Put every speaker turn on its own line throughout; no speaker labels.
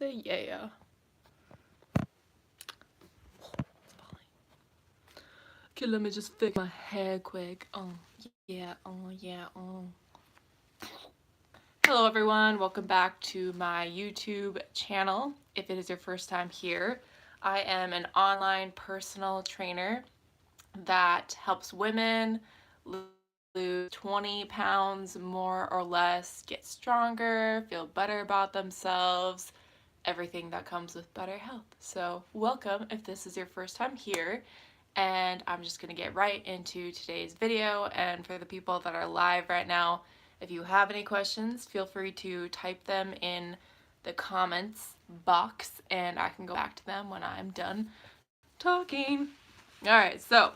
Yeah. Okay, let me just fix my hair quick. Yeah. Hello everyone, welcome back to my YouTube channel. If it is your first time here, I am an online personal trainer that helps women lose 20 pounds more or less, get stronger, feel better about themselves, everything that comes with better health. So welcome if this is your first time here, and I'm just gonna get right into today's video. And for the people that are live right now, if you have any questions, feel free to type them in the comments box and I can go back to them when I'm done talking. Alright, so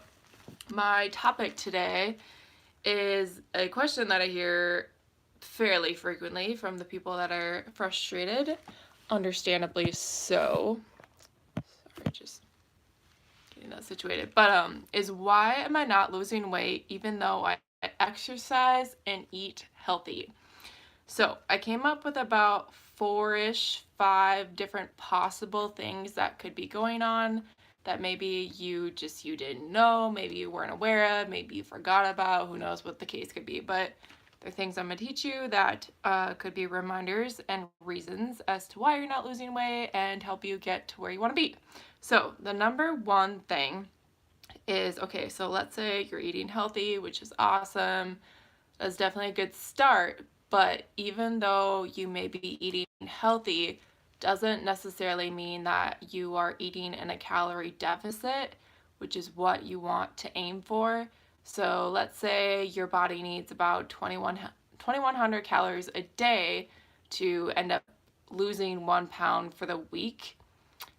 my topic today is a question that I hear fairly frequently from the people that are frustrated, understandably so. Sorry, just getting that situated. But is why am I not losing weight even though I exercise and eat healthy? So I came up with about 5 different possible things that could be going on that maybe you didn't know, maybe you weren't aware of, maybe you forgot about, who knows what the case could be. But there are things I'm going to teach you that could be reminders and reasons as to why you're not losing weight and help you get to where you want to be. So the number one thing is, okay, so let's say you're eating healthy, which is awesome. That's definitely a good start, but even though you may be eating healthy, doesn't necessarily mean that you are eating in a calorie deficit, which is what you want to aim for. So let's say your body needs about 2,100 calories a day to end up losing 1 pound for the week.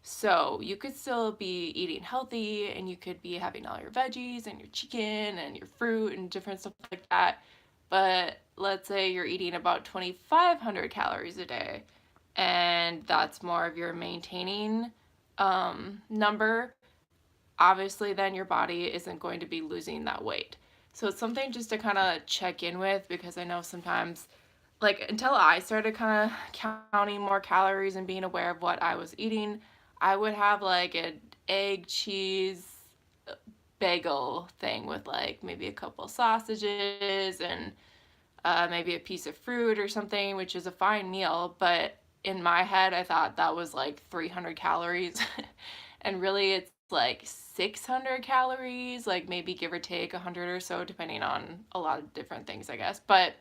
So you could still be eating healthy and you could be having all your veggies and your chicken and your fruit and different stuff like that. But let's say you're eating about 2,500 calories a day and that's more of your maintaining number. Obviously then your body isn't going to be losing that weight. So it's something just to kind of check in with, because I know sometimes, like, until I started kind of counting more calories and being aware of what I was eating, I would have like an egg, cheese, bagel thing with like maybe a couple sausages and maybe a piece of fruit or something, which is a fine meal. But in my head, I thought that was like 300 calories. And really it's like 600 calories, like maybe give or take 100 or so, depending on a lot of different things, I guess. But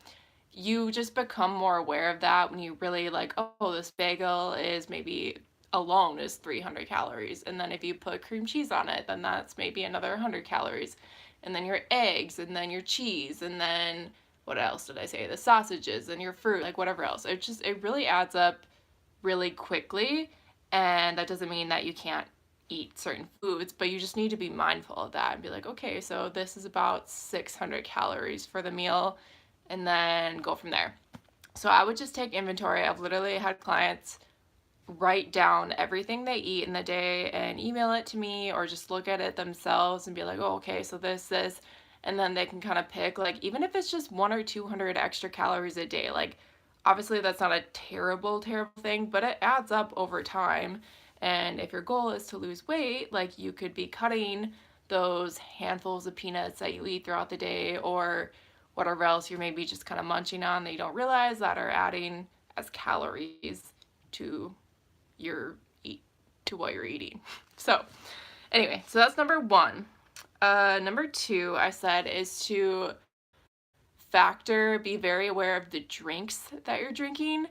you just become more aware of that when you really like, oh, this bagel is maybe alone is 300 calories. And then if you put cream cheese on it, then that's maybe another 100 calories. And then your eggs, and then your cheese, and then what else did I say? The sausages and your fruit, like whatever else. It really adds up really quickly. And that doesn't mean that you can't eat certain foods, but you just need to be mindful of that and be like, okay, so this is about 600 calories for the meal, and then go from there. So I would just take inventory. I've literally had clients write down everything they eat in the day and email it to me, or just look at it themselves and be like, oh, okay, so this, and then they can kind of pick, like, even if it's just 100 or 200 extra calories a day, like, obviously that's not a terrible thing, but it adds up over time. And if your goal is to lose weight, like, you could be cutting those handfuls of peanuts that you eat throughout the day, or whatever else you're maybe just kind of munching on that you don't realize that are adding as calories to what you're eating. So anyway, so that's number one. Number two, I said, is to be very aware of the drinks that you're drinking.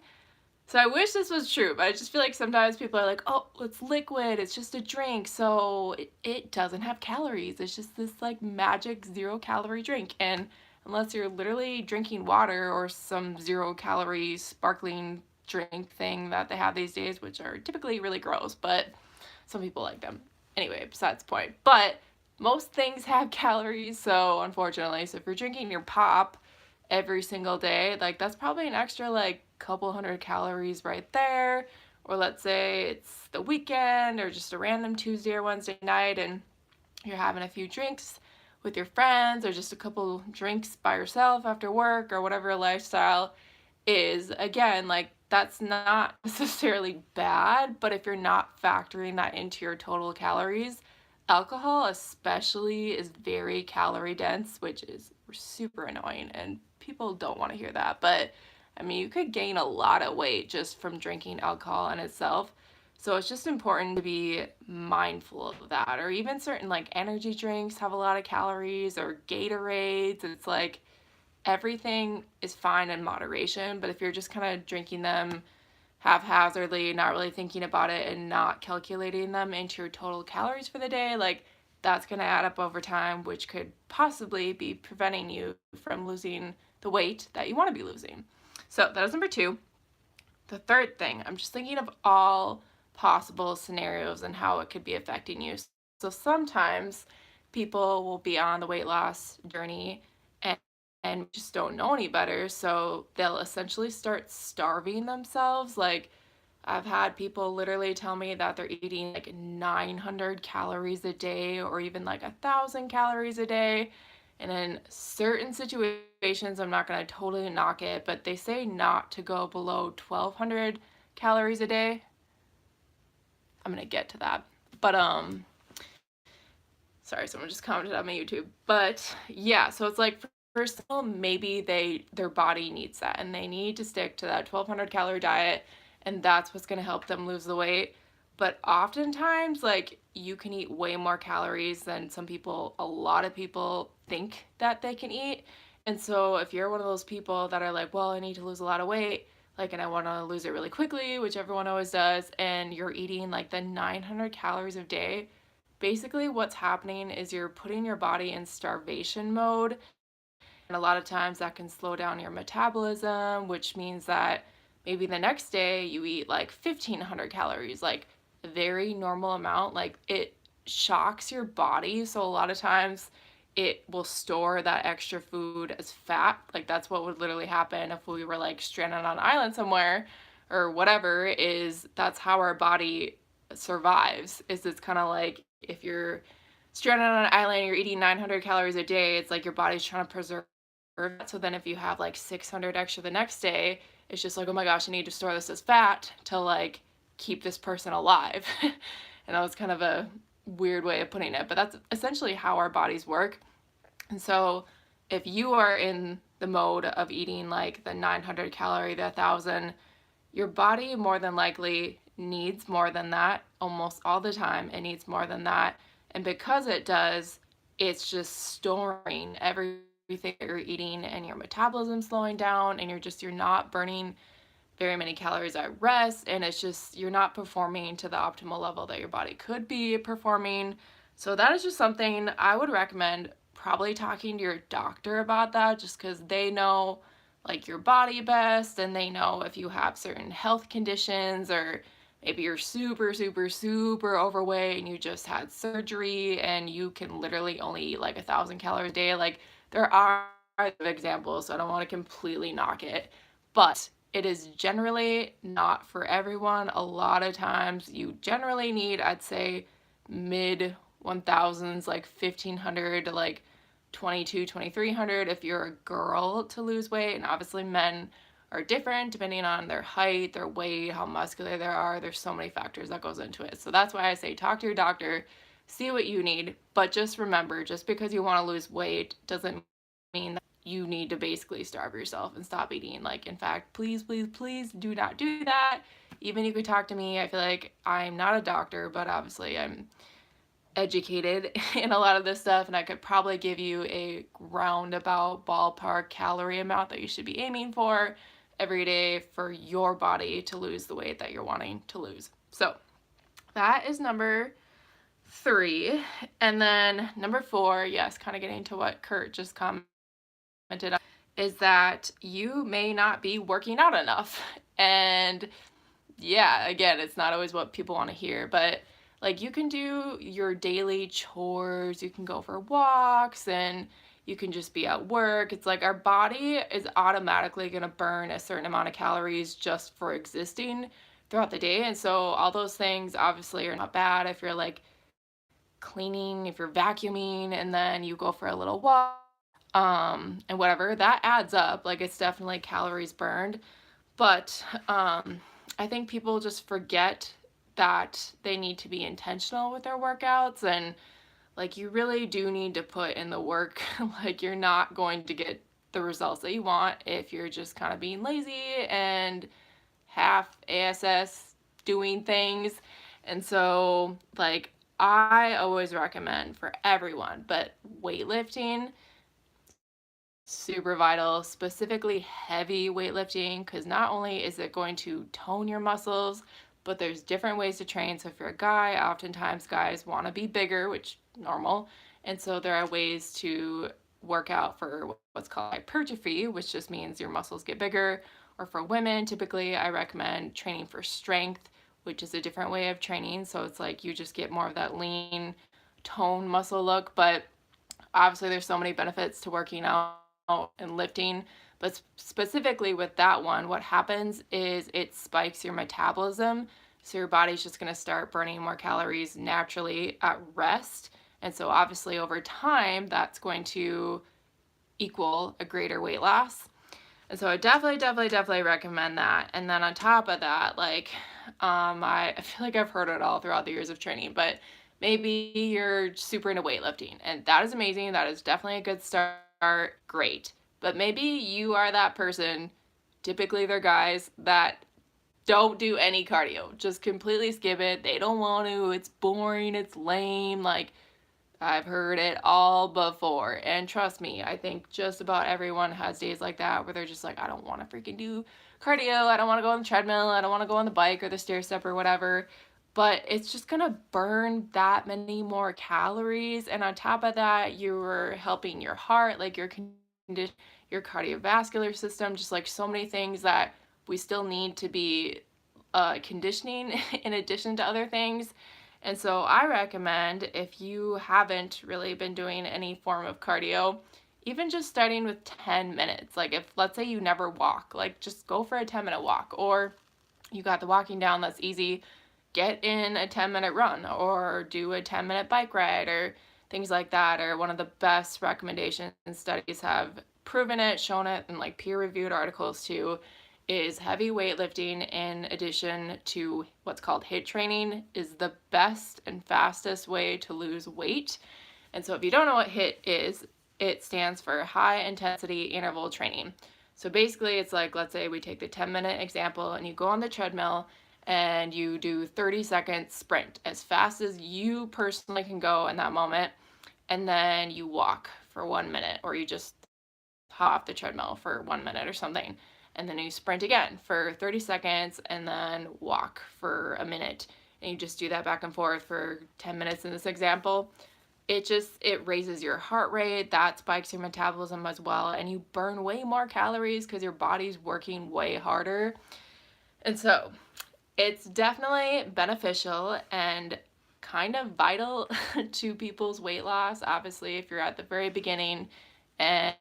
So I wish this was true, but I just feel like sometimes people are like, oh, it's liquid, it's just a drink, so it doesn't have calories. It's just this like magic 0-calorie drink. And unless you're literally drinking water or some 0-calorie sparkling drink thing that they have these days, which are typically really gross, but some people like them. Anyway, besides the point. But most things have calories, so unfortunately, so if you're drinking your pop every single day, like, that's probably an extra like couple hundred calories right there. Or let's say it's the weekend or just a random Tuesday or Wednesday night and you're having a few drinks with your friends, or just a couple drinks by yourself after work, or whatever lifestyle is. Again, like, that's not necessarily bad, but if you're not factoring that into your total calories, alcohol especially is very calorie dense, which is super annoying and people don't want to hear that. But I mean, you could gain a lot of weight just from drinking alcohol in itself. So it's just important to be mindful of that. Or even certain like energy drinks have a lot of calories, or Gatorades. It's like everything is fine in moderation, but if you're just kind of drinking them haphazardly, not really thinking about it and not calculating them into your total calories for the day, like that's going to add up over time, which could possibly be preventing you from losing the weight that you want to be losing. So that is number 2. The third thing, I'm just thinking of all possible scenarios and how it could be affecting you. So sometimes people will be on the weight loss journey and just don't know any better, so they'll essentially start starving themselves. Like, I've had people literally tell me that they're eating like 900 calories a day or even like 1,000 calories a day. And in certain situations, I'm not going to totally knock it, but they say not to go below 1,200 calories a day. I'm going to get to that. But, sorry, someone just commented on my YouTube. But yeah, so it's like, first of all, maybe their body needs that and they need to stick to that 1,200 calorie diet, and that's what's going to help them lose the weight. But oftentimes, like, you can eat way more calories than a lot of people think that they can eat. And so if you're one of those people that are like, well, I need to lose a lot of weight, like, and I want to lose it really quickly, which everyone always does, and you're eating like the 900 calories a day, basically what's happening is you're putting your body in starvation mode. And a lot of times that can slow down your metabolism, which means that maybe the next day you eat like 1,500 calories, like a very normal amount. Like, it shocks your body. So a lot of times it will store that extra food as fat. Like, that's what would literally happen if we were like stranded on an island somewhere or whatever. Is that's how our body survives. Is it's kind of like if you're stranded on an island, you're eating 900 calories a day, it's like your body's trying to preserve. So then if you have like 600 extra the next day, it's just like, oh my gosh, I need to store this as fat to like keep this person alive. And that was kind of a weird way of putting it, but that's essentially how our bodies work. And so if you are in the mode of eating like the 900 calorie, the 1,000, your body more than likely needs more than that almost all the time. It needs more than that. And because it does, it's just storing everything that you're eating, and your metabolism slowing down, and you're not burning very many calories at rest, and it's just you're not performing to the optimal level that your body could be performing. So that is just something I would recommend probably talking to your doctor about, that just because they know like your body best, and they know if you have certain health conditions, or maybe you're super overweight and you just had surgery and you can literally only eat like 1,000 calories a day. Like, there are examples, so I don't want to completely knock it, but it is generally not for everyone. A lot of times you generally need, I'd say, mid 1,000s, like 1,500 to like 2,300 if you're a girl to lose weight. And obviously men are different depending on their height, their weight, how muscular they are. There's so many factors that goes into it. So that's why I say talk to your doctor, see what you need. But just remember, just because you want to lose weight doesn't mean that you need to basically starve yourself and stop eating. Like, in fact, please do not do that. Even you could talk to me. I feel like I'm not a doctor, but obviously I'm educated in a lot of this stuff, and I could probably give you a roundabout ballpark calorie amount that you should be aiming for every day for your body to lose the weight that you're wanting to lose. So that is number 3. And then number 4, yes, kind of getting to what Kurt just commented on, is that you may not be working out enough. And yeah, again, it's not always what people want to hear, but like, you can do your daily chores, you can go for walks, and you can just be at work. It's like our body is automatically going to burn a certain amount of calories just for existing throughout the day. And so all those things obviously are not bad. If you're like cleaning, if you're vacuuming, and then you go for a little walk, and whatever, that adds up. Like, it's definitely calories burned. But I think people just forget that they need to be intentional with their workouts, and like you really do need to put in the work. Like you're not going to get the results that you want if you're just kind of being lazy and half ASS doing things. And so like I always recommend for everyone, but weightlifting, super vital, specifically heavy weightlifting, because not only is it going to tone your muscles, but there's different ways to train. So if you're a guy, oftentimes guys want to be bigger, which normal. And so there are ways to work out for what's called hypertrophy, which just means your muscles get bigger. Or for women, typically I recommend training for strength, which is a different way of training. So it's like you just get more of that lean, tone muscle look. But obviously there's so many benefits to working out and lifting, but specifically with that one, what happens is it spikes your metabolism. So your body's just going to start burning more calories naturally at rest. And so obviously over time, that's going to equal a greater weight loss. And so I definitely recommend that. And then on top of that, like, I feel like I've heard it all throughout the years of training, but maybe you're super into weightlifting, and that is amazing. That is definitely a good start. Great. But maybe you are that person, typically they're guys, that don't do any cardio. Just completely skip it. They don't want to. It's boring. It's lame. Like, I've heard it all before. And trust me, I think just about everyone has days like that where they're just like, I don't want to freaking do cardio. I don't want to go on the treadmill. I don't want to go on the bike or the stair step or whatever. But it's just going to burn that many more calories. And on top of that, you're helping your heart, like your cardiovascular system, just like so many things that we still need to be conditioning in addition to other things. And so I recommend, if you haven't really been doing any form of cardio, even just starting with 10 minutes. Like if, let's say you never walk, like just go for a 10-minute walk, or you got the walking down, that's easy. Get in a 10-minute run or do a 10-minute bike ride or things like that. Or one of the best recommendations, studies have proven it, shown it, and like peer-reviewed articles too, is heavy weightlifting in addition to what's called HIIT training is the best and fastest way to lose weight. And so if you don't know what HIIT is, it stands for high intensity interval training. So basically it's like, let's say we take the 10-minute example and you go on the treadmill and you do 30-second sprint as fast as you personally can go in that moment. And then you walk for 1 minute, or you just hop off the treadmill for 1 minute or something. And then you sprint again for 30 seconds and then walk for a minute. And you just do that back and forth for 10 minutes in this example. It raises your heart rate, that spikes your metabolism as well, and you burn way more calories because your body's working way harder. And so it's definitely beneficial and kind of vital to people's weight loss. Obviously, if you're at the very beginning and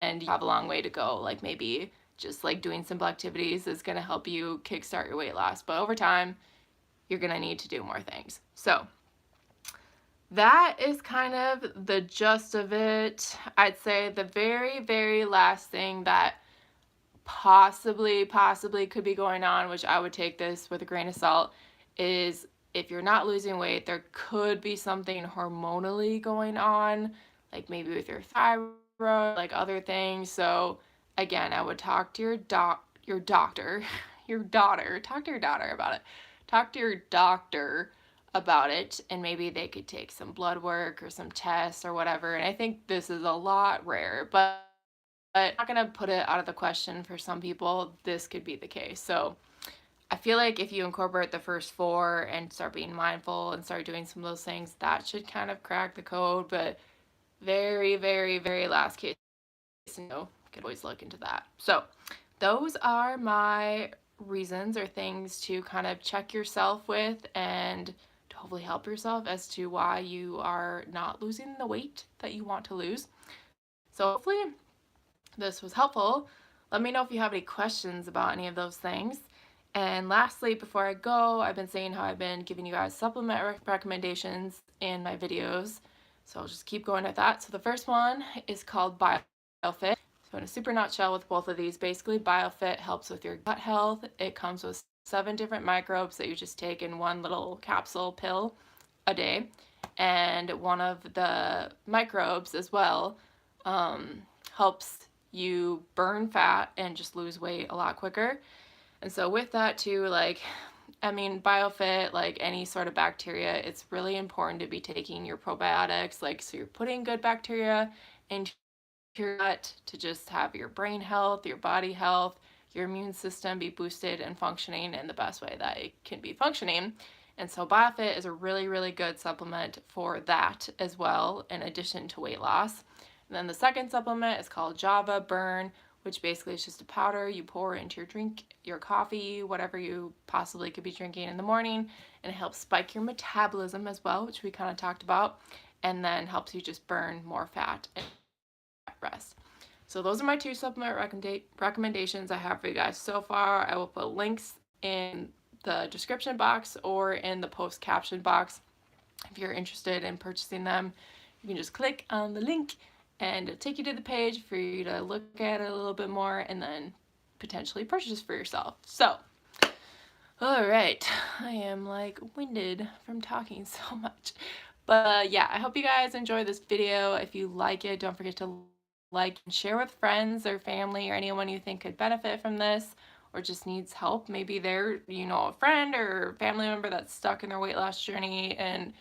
you have a long way to go, like maybe just like doing simple activities is going to help you kickstart your weight loss. But over time, you're going to need to do more things. So that is kind of the gist of it. I'd say the very last thing that possibly could be going on, which I would take this with a grain of salt, is if you're not losing weight, there could be something hormonally going on, like maybe with your thyroid, like other things. So again, I would talk to your doctor, your daughter, talk to your daughter about it. Talk to your doctor about it, and maybe they could take some blood work or some tests or whatever. And I think this is a lot rare, but I'm not going to put it out of the question for some people. This could be the case. So I feel like if you incorporate the first 4 and start being mindful and start doing some of those things, that should kind of crack the code. But very last case, you know, you could always look into that. So those are my reasons or things to kind of check yourself with and to hopefully help yourself as to why you are not losing the weight that you want to lose. So hopefully this was helpful. Let me know if you have any questions about any of those things. And lastly, before I go, I've been saying how I've been giving you guys supplement recommendations in my videos. So I'll just keep going with that. So the first one is called Biofit. So in a super nutshell with both of these, basically Biofit helps with your gut health. It comes with 7 different microbes that you just take in one little capsule pill a day. And one of the microbes as well helps you burn fat and just lose weight a lot quicker. And so with that too, like, I mean, Biofit, like any sort of bacteria, it's really important to be taking your probiotics, like, so you're putting good bacteria into your gut to just have your brain health, your body health, your immune system be boosted and functioning in the best way that it can be functioning. And so Biofit is a really, really good supplement for that as well, in addition to weight loss. And then the second supplement is called JavaBurn, which basically is just a powder you pour into your drink, your coffee, whatever you possibly could be drinking in the morning, and it helps spike your metabolism as well, which we kind of talked about, and then helps you just burn more fat and rest. So those are my 2 supplement recommendations I have for you guys so far. I will put links in the description box or in the post caption box. If you're interested in purchasing them, you can just click on the link and it'll take you to the page for you to look at it a little bit more and then potentially purchase for yourself. So, all right, I am like winded from talking so much. But yeah, I hope you guys enjoy this video. If you like it, don't forget to like and share with friends or family or anyone you think could benefit from this or just needs help. Maybe they're, a friend or family member that's stuck in their weight loss journey and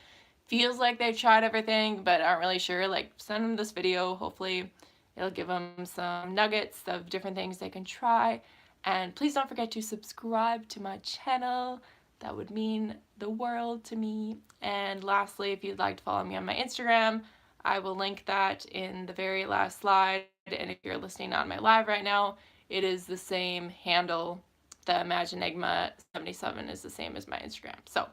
feels like they've tried everything but aren't really sure. Like, send them this video. Hopefully it'll give them some nuggets of different things they can try. And please don't forget to subscribe to my channel. That would mean the world to me. And lastly, if you'd like to follow me on my Instagram, I will link that in the very last slide. And if you're listening on my live right now, it is the same handle. The Imaginegma77 is the same as my Instagram. So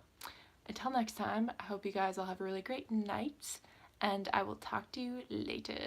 until next time, I hope you guys all have a really great night, and I will talk to you later.